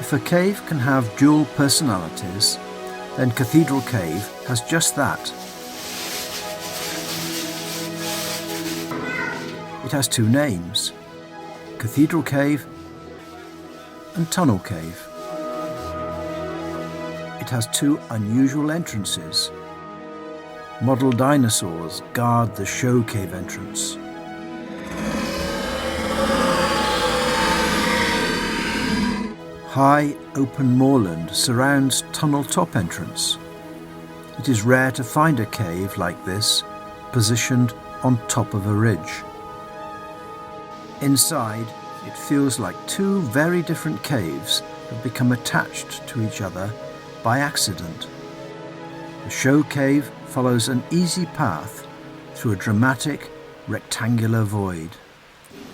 If a cave can have dual personalities, then Cathedral Cave has just that. It has two names, Cathedral Cave and Tunnel Cave. It has two unusual entrances. Model dinosaurs guard the show cave entrance. High open moorland surrounds tunnel top entrance. It is rare to find a cave like this positioned on top of a ridge. Inside, it feels like two very different caves have become attached to each other by accident. The show cave follows an easy path through a dramatic rectangular void.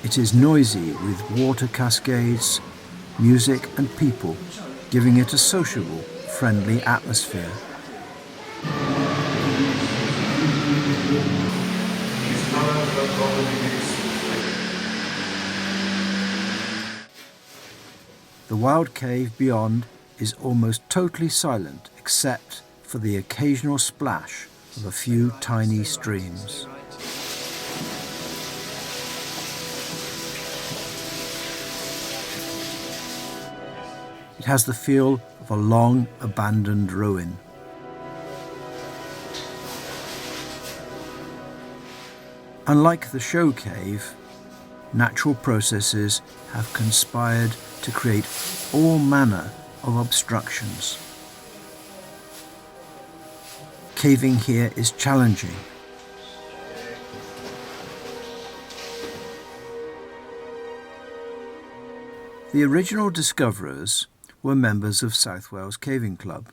It is noisy with water cascades, music and people, giving it a sociable, friendly atmosphere. The wild cave beyond is almost totally silent except for the occasional splash of a few tiny streams. It has the feel of a long abandoned ruin. Unlike the show cave, natural processes have conspired to create all manner of obstructions. Caving here is challenging. The original discoverers were members of South Wales Caving Club.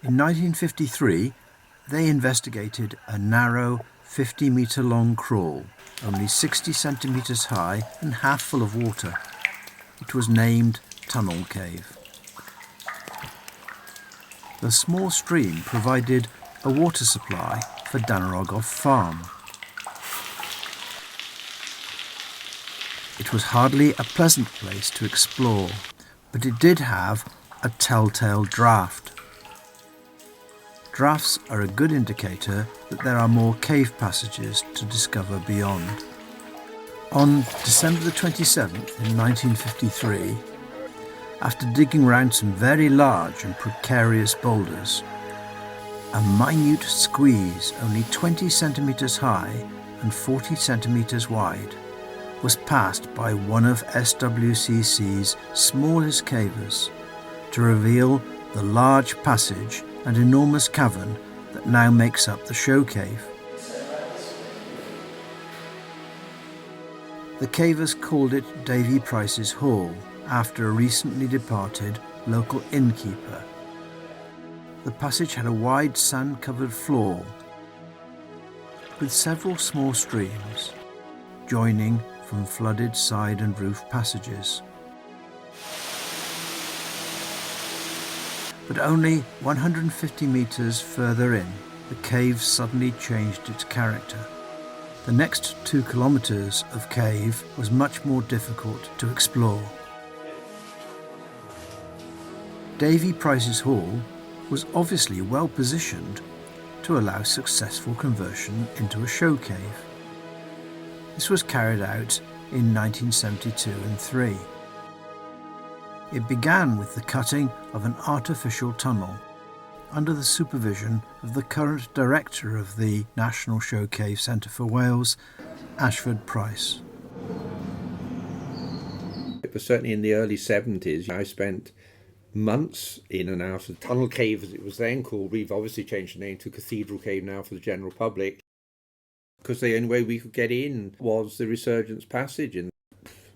In 1953, they investigated a narrow 50-metre long crawl, only 60 centimetres high and half full of water. It was named Tunnel Cave. The small stream provided a water supply for Danrogoff Farm. It was hardly a pleasant place to explore, but it did have a telltale draught. Draughts are a good indicator that there are more cave passages to discover beyond. On December the 27th in 1953, after digging round some very large and precarious boulders, a minute squeeze only 20 centimetres high and 40 centimetres wide was passed by one of SWCC's smallest cavers to reveal the large passage and enormous cavern that now makes up the show cave. The cavers called it Davy Price's Hall after a recently departed local innkeeper. The passage had a wide sand-covered floor with several small streams joining from flooded side and roof passages. But only 150 metres further in, the cave suddenly changed its character. The next 2 kilometres of cave was much more difficult to explore. Davy Price's Hall was obviously well positioned to allow successful conversion into a show cave. This was carried out in 1972 and 3. It began with the cutting of an artificial tunnel under the supervision of the current director of the National Show Cave Centre for Wales, Ashford Price. It was certainly in the early 70s. I spent months in and out of Tunnel Cave, as it was then called. We've obviously changed the name to Cathedral Cave now for the general public, because the only way we could get in was the Resurgence Passage. And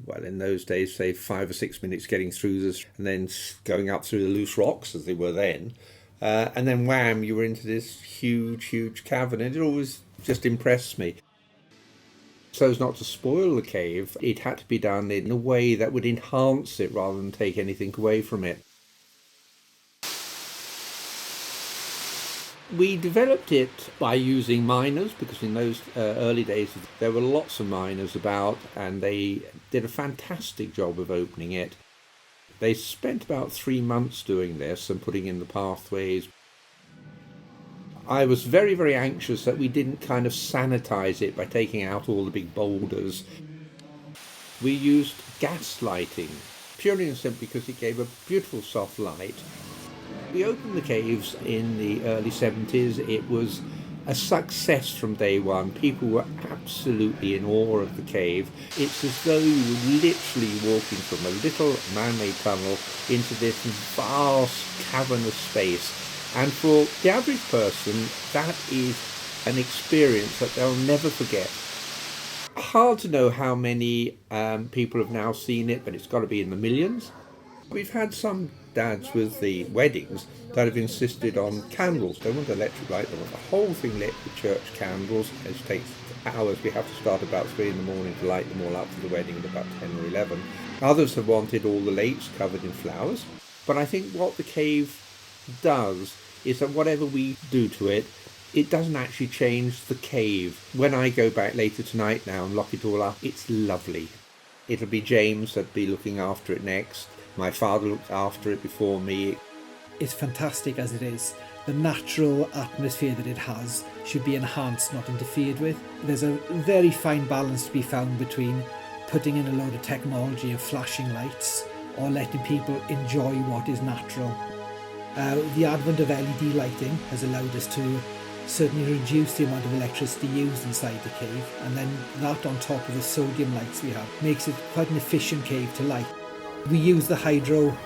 well, in those days, say 5 or 6 minutes getting through this and then going up through the loose rocks as they were then. And then wham, you were into this huge cavern. And it always just impressed me. So as not to spoil the cave, it had to be done in a way that would enhance it rather than take anything away from it. We developed it by using miners, because in those early days there were lots of miners about, and they did a fantastic job of opening it. They spent about 3 months doing this and putting in the pathways. I was very, very anxious that we didn't kind of sanitize it by taking out all the big boulders. We used gas lighting, purely and simply because it gave a beautiful soft light. We opened the caves in the early 70s. It was a success from day one. People were absolutely in awe of the cave. It's as though you were literally walking from a little man-made tunnel into this vast cavernous space. And for the average person, that is an experience that they'll never forget. Hard to know how many people have now seen it, but it's got to be in the millions. We've had some dads with the weddings that have insisted on candles. They want electric light, they want the whole thing lit with church candles. It takes hours. We have to start about 3 in the morning to light them all up for the wedding at about 10 or 11. Others have wanted all the lakes covered in flowers. But I think what the cave does is that whatever we do to it, it doesn't actually change the cave. When I go back later tonight now and lock it all up, it's lovely. It'll be James that'll be looking after it next. My father looked after it before me. It's fantastic as it is. The natural atmosphere that it has should be enhanced, not interfered with. There's a very fine balance to be found between putting in a load of technology of flashing lights or letting people enjoy what is natural. The advent of LED lighting has allowed us to certainly reduce the amount of electricity used inside the cave, and then that on top of the sodium lights we have makes it quite an efficient cave to light. We use the hydro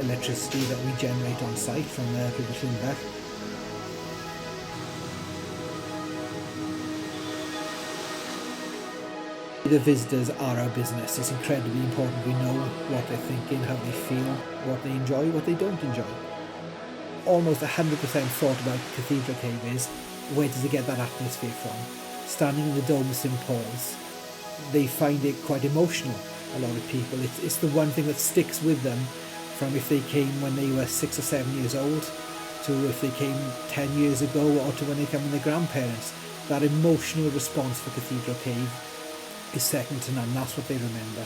electricity that we generate on site from the British Lindbergh. The visitors are our business. It's incredibly important we know what they're thinking, how they feel, what they enjoy, what they don't enjoy. Almost 100% thought about Cathedral Cave is, where does it get that atmosphere from? Standing in the dome of St Paul's, they find it quite emotional, a lot of people. It's the one thing that sticks with them from if they came when they were 6 or 7 years old to if they came 10 years ago or to when they come with their grandparents. That emotional response for Cathedral Cave is second to none. That's what they remember.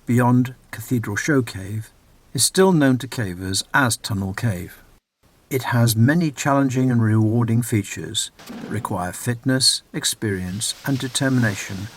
Beyond Cathedral Showcave is still known to cavers as Tunnel Cave. It has many challenging and rewarding features that require fitness, experience and determination.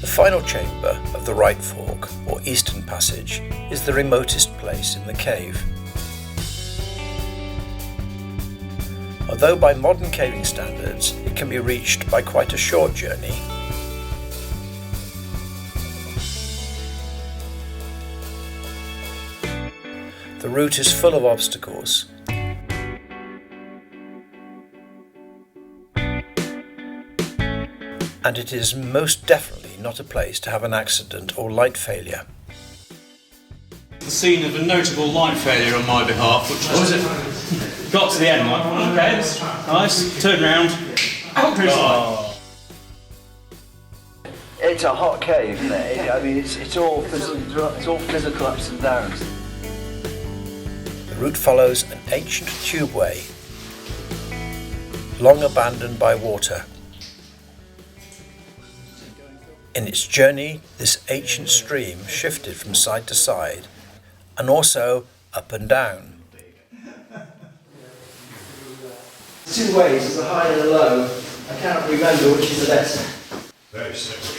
The final chamber of the right fork, or eastern passage, is the remotest place in the cave. Although by modern caving standards it can be reached by quite a short journey, the route is full of obstacles. and it is most definitely not a place to have an accident or light failure. The scene of a notable light failure on my behalf, which was it? Got to the end, like, okay, nice, turn round. Oh. It's a hot cave, isn't it? I mean, it's all physical ups and downs. The route follows an ancient tubeway, long abandoned by water. In its journey, this ancient stream shifted from side to side, and also up and down. Two ways, there's a high and a low. I cannot remember which is the best. Very simple.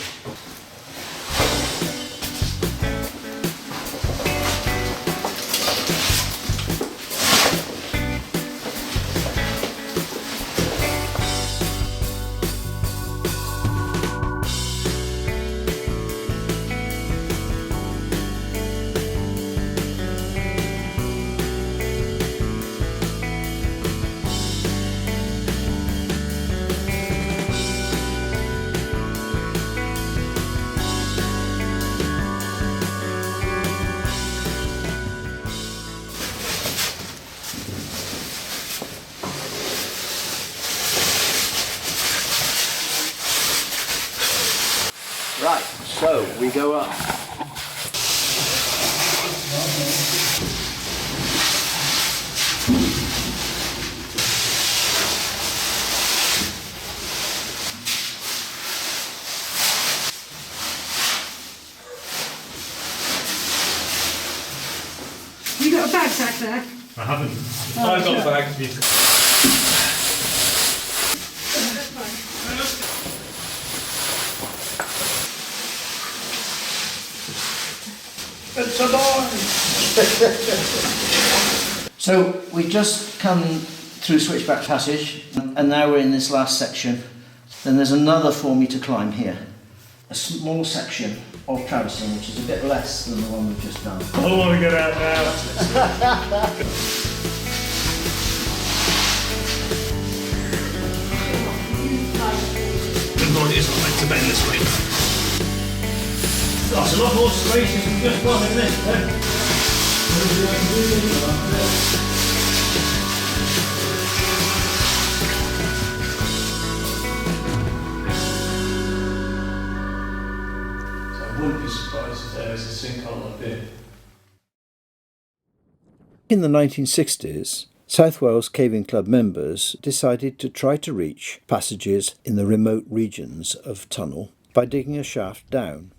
Right, so we go up. You got a bag sack there? I haven't. I've got a bag. It's alive! So we just come through Switchback Passage, and now we're in this last section. Then there's another 4 metre climb here. A small section of traversing, which is a bit less than the one we've just done. I don't want to get out now. Good lord, it's not meant to bend this way. That's a lot more spacious than just one, isn't it? I wouldn't be surprised if there was a sinkhole up here. In the 1960s, South Wales Caving Club members decided to try to reach passages in the remote regions of tunnel by digging a shaft down.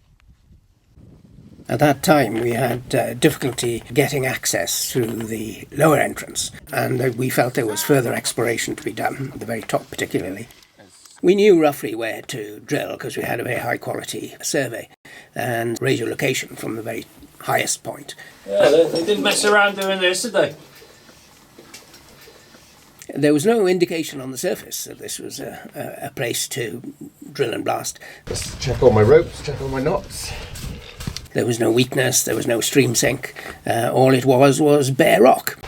At that time, we had difficulty getting access through the lower entrance, and we felt there was further exploration to be done, at the very top particularly. We knew roughly where to drill because we had a very high-quality survey and radiolocation from the very highest point. Yeah, they didn't mess around doing this, did they? There was no indication on the surface that this was a place to drill and blast. Just check all my ropes, check all my knots. There was no weakness, there was no stream sink. All it was bare rock.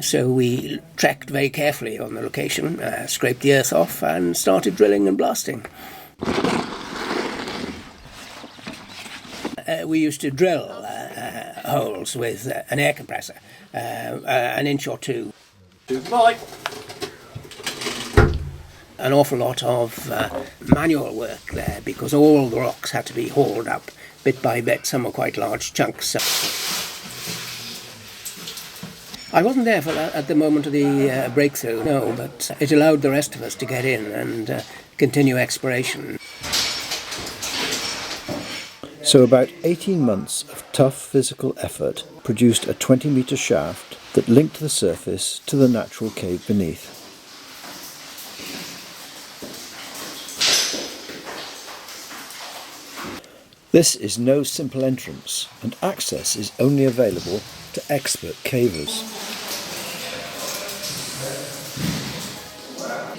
So we trekked very carefully on the location, scraped the earth off and started drilling and blasting. We used to drill holes with an air compressor, an inch or two. Right. An awful lot of manual work there because all the rocks had to be hauled up bit by bit. Some were quite large chunks. I wasn't there for that at the moment of the breakthrough, no, but it allowed the rest of us to get in and continue exploration. So about 18 months of tough physical effort produced a 20-metre shaft that linked the surface to the natural cave beneath. This is no simple entrance, and access is only available to expert cavers.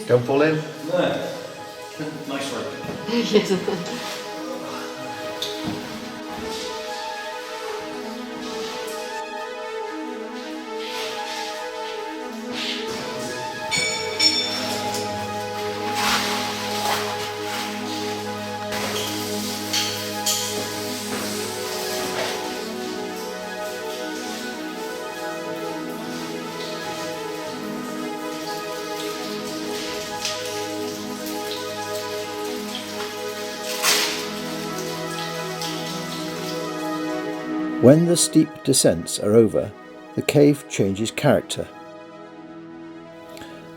Don't fall in. No. Nice work. When the steep descents are over, the cave changes character,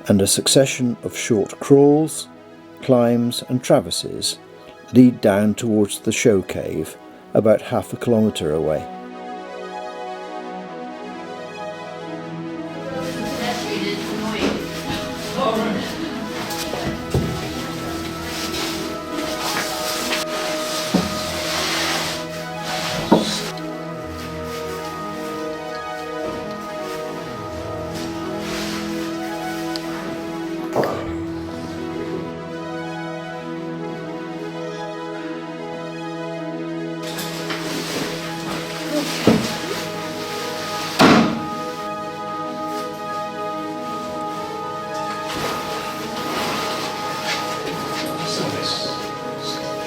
and a succession of short crawls, climbs and traverses lead down towards the show cave about half a kilometre away.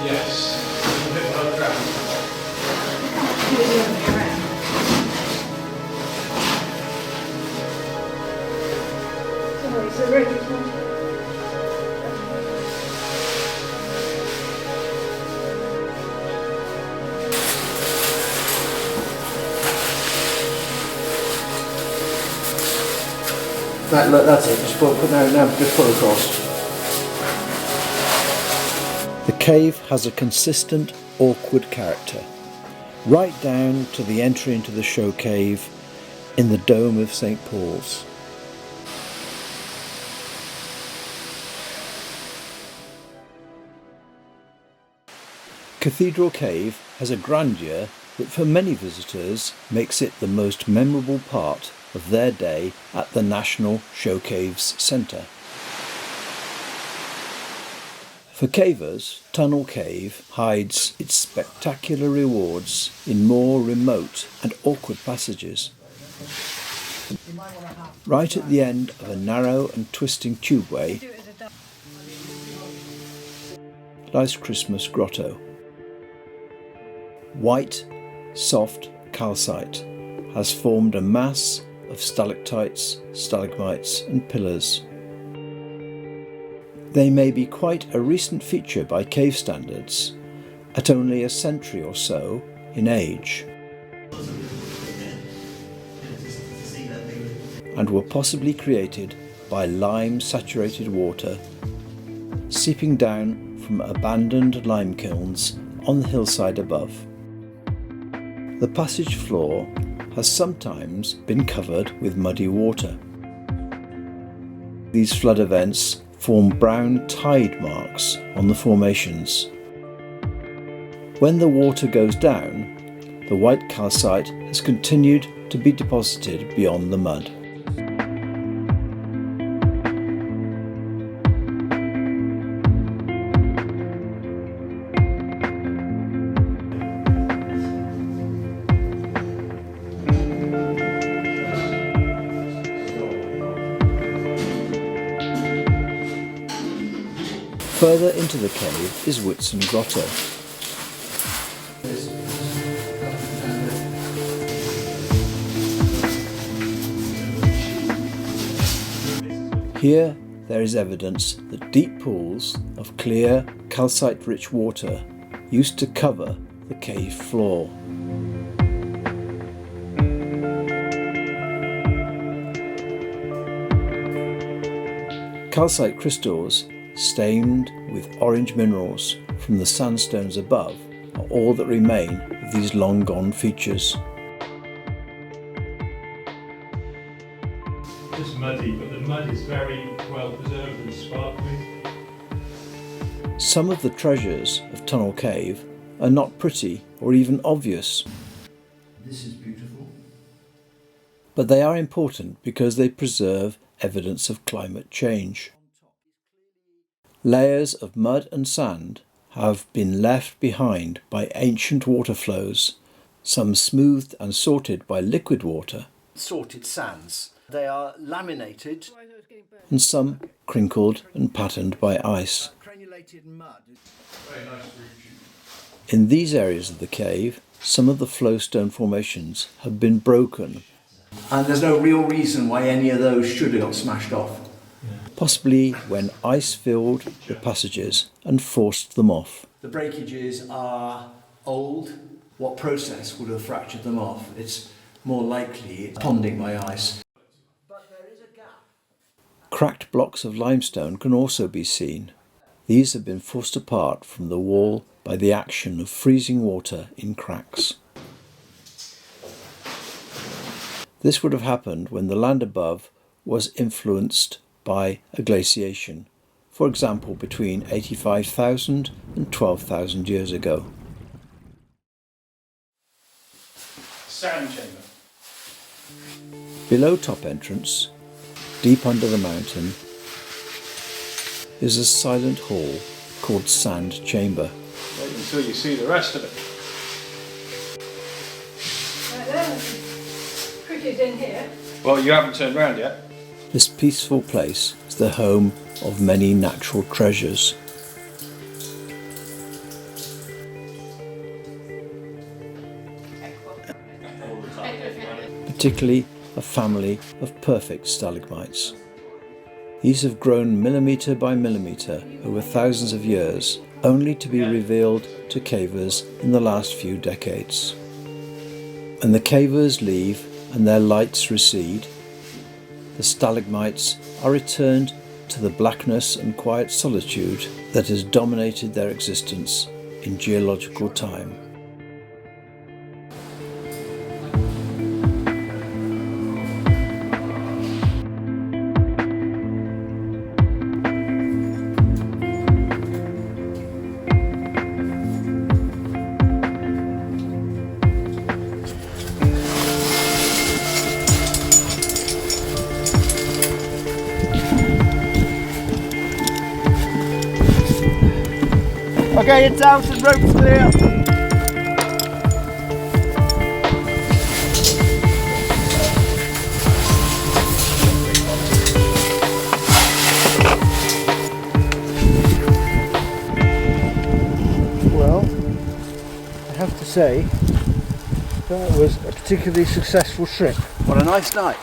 Yes. A bit below ground. Sorry, so ready for... Right, look, that's it. Just pull across. The cave has a consistent, awkward character, right down to the entry into the show cave in the dome of St. Paul's. Cathedral Cave has a grandeur that for many visitors makes it the most memorable part of their day at the National Showcaves Centre. For cavers, Tunnel Cave hides its spectacular rewards in more remote and awkward passages. Right at the end of a narrow and twisting tubeway lies Christmas Grotto. White, soft calcite has formed a mass of stalactites, stalagmites and pillars. They may be quite a recent feature by cave standards, at only a century or so in age, and were possibly created by lime-saturated water seeping down from abandoned lime kilns on the hillside above. The passage floor has sometimes been covered with muddy water. These flood events form brown tide marks on the formations. When the water goes down, the white calcite has continued to be deposited beyond the mud. Further into the cave is Whitsun Grotto. Here there is evidence that deep pools of clear, calcite-rich water used to cover the cave floor. Calcite crystals stained with orange minerals from the sandstones above are all that remain of these long-gone features. Just muddy, but the mud is very well preserved and sparkling. Some of the treasures of Tunnel Cave are not pretty or even obvious. This is beautiful. But they are important because they preserve evidence of climate change. Layers of mud and sand have been left behind by ancient water flows, some smoothed and sorted by liquid water, Sorted sands. They are laminated. and some crinkled and patterned by ice. Granulated mud. In these areas of the cave, some of the flowstone formations have been broken, And there's no real reason why any of those should have got smashed off. possibly when ice filled the passages and forced them off. The breakages are old, what process would have fractured them off. It's more likely ponding by ice. But there is a gap. Cracked blocks of limestone can also be seen. These have been forced apart from the wall by the action of freezing water in cracks. This would have happened when the land above was influenced by a glaciation, for example between 85,000 and 12,000 years ago. Sand chamber. Below top entrance, deep under the mountain, is a silent hall called Sand Chamber. Wait until you see the rest of it. Right there. Pretty's in here. Well, you haven't turned round yet. This peaceful place is the home of many natural treasures. Particularly a family of perfect stalagmites. These have grown millimetre by millimetre over thousands of years, only to be revealed to cavers in the last few decades. When the cavers leave and their lights recede, the stalagmites are returned to the blackness and quiet solitude that has dominated their existence in geological time. Okay, it's out and ropes clear. Well, I have to say that was a particularly successful trip. What a nice night.